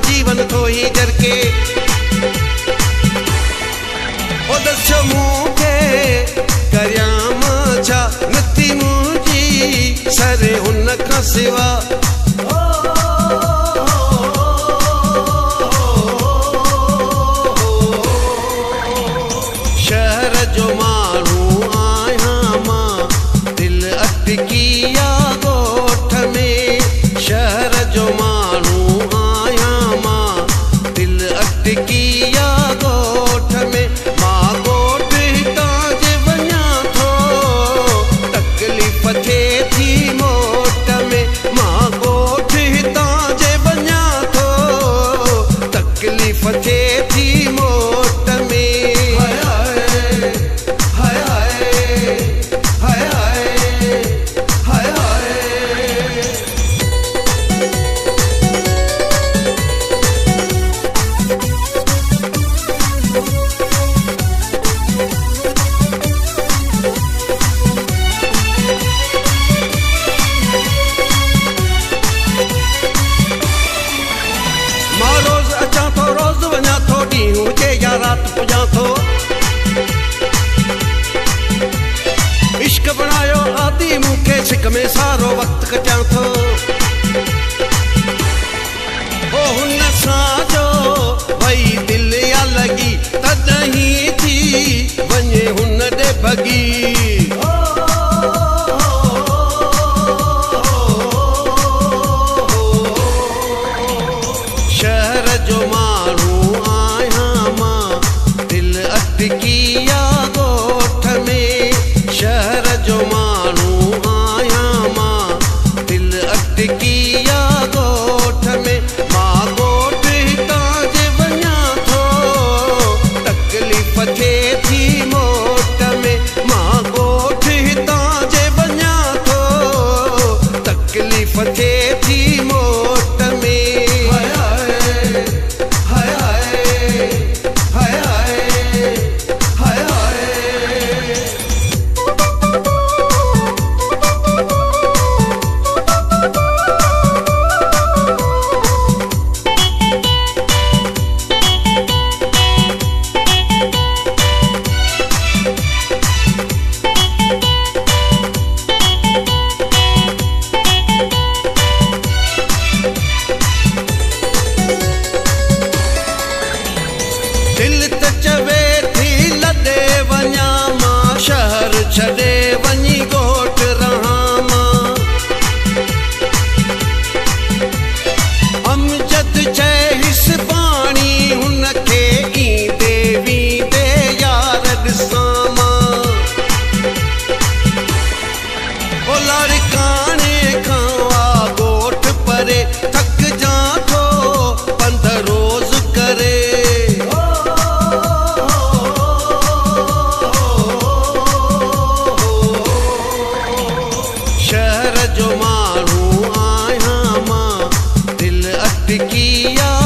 जीवन थो ही जरके ओ दस्यो मूंखे करियाम छा नथी मुंहिंजी सरे हुन खां सिवा शहर जो माण्हू आहियां मां दिल अटकी आ ॻोठ में शहर जो माण्हू आहियां मां दिल अटकी आ ॻोठ में मां ॻोठ हितां जे वञां थो तकलीफ़ थिए थी मोट में मां ॻोठ हितां जे वञां थो तकलीफ़ थिए थी मोट में रात पुजा थो इश्क बनायो आदि मूंखे सिक में सारो वक्त कटियां थो ओ हुन सां जो भई दिल या लगी तॾहिं थी वञे हुन ॾे भगी शहर जो माण्हू अटकी आ ॻोठ में शहर जो माण्हू आहियां मां दिल अटकी आ ॻोठ में मां ॻोठ हितां जे वञां थो तकलीफ़ थिए थी मोट में मां ॻोठ हितां जे वञां थो तकलीफ़ थिए थी मोट में दिल त चवे थी लॾे वञा मां शहर छॾे वञी ॻोठ रहां मां अमजद चइसि पाणी हुन खे किया